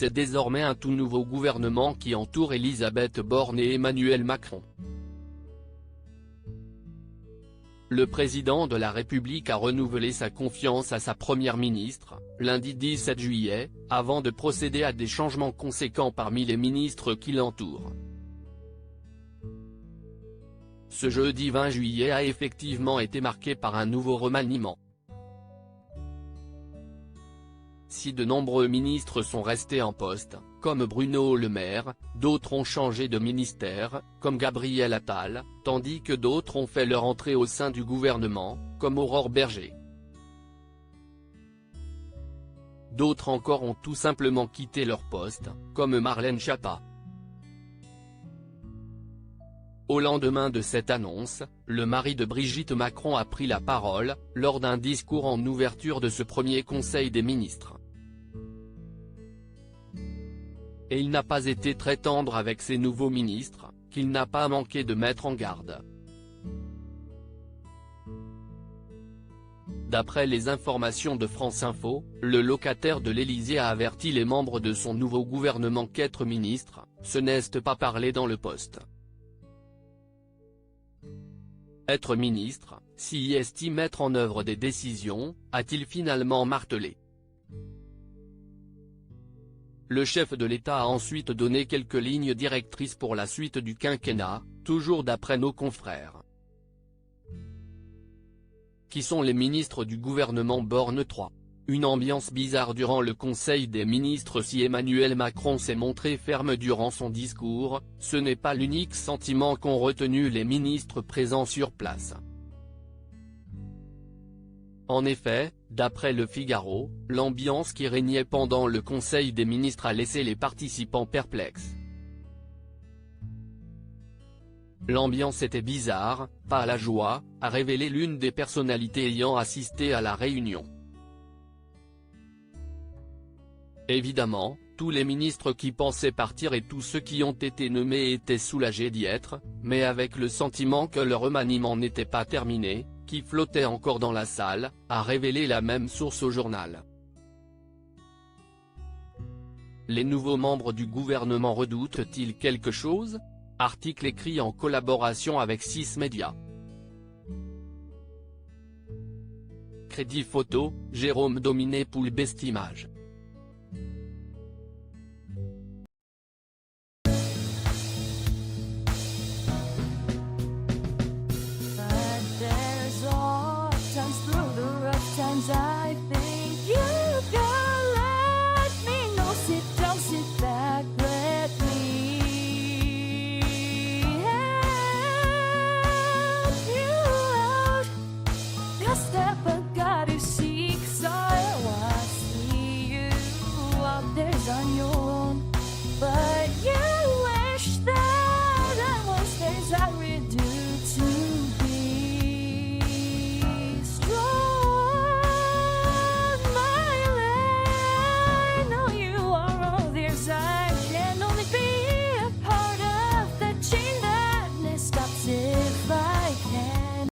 c'est désormais un tout nouveau gouvernement qui entoure Elisabeth Borne et Emmanuel Macron. Le président de la République a renouvelé sa confiance à sa première ministre, lundi 17 juillet, avant de procéder à des changements conséquents parmi les ministres qui l'entourent. Ce jeudi 20 juillet a effectivement été marqué par un nouveau remaniement. Si de nombreux ministres sont restés en poste, comme Bruno Le Maire, d'autres ont changé de ministère, comme Gabriel Attal, tandis que d'autres ont fait leur entrée au sein du gouvernement, comme Aurore Bergé. D'autres encore ont tout simplement quitté leur poste, comme Marlène Schiappa. Au lendemain de cette annonce, le mari de Brigitte Macron a pris la parole, lors d'un discours en ouverture de ce premier Conseil des ministres. Et il n'a pas été très tendre avec ses nouveaux ministres, qu'il n'a pas manqué de mettre en garde. D'après les informations de France Info, le locataire de l'Élysée a averti les membres de son nouveau gouvernement qu'être ministre, ce n'est pas parler dans le poste. Être ministre, s'y est mettre en œuvre des décisions, a-t-il finalement martelé. Le chef de l'État a ensuite donné quelques lignes directrices pour la suite du quinquennat, toujours d'après nos confrères. Qui sont les ministres du gouvernement Borne 3 ? Une ambiance bizarre durant le Conseil des ministres. Si Emmanuel Macron s'est montré ferme durant son discours, ce n'est pas l'unique sentiment qu'ont retenu les ministres présents sur place. En effet, d'après Le Figaro, l'ambiance qui régnait pendant le Conseil des ministres a laissé les participants perplexes. L'ambiance était bizarre, pas la joie, a révélé l'une des personnalités ayant assisté à la réunion. Évidemment, tous les ministres qui pensaient partir et tous ceux qui ont été nommés étaient soulagés d'y être, mais avec le sentiment que le remaniement n'était pas terminé, qui flottait encore dans la salle, a révélé la même source au journal. Les nouveaux membres du gouvernement redoutent-ils quelque chose ? Article écrit en collaboration avec 6 médias. Crédit photo, Jérôme Dominé pour Bestimage.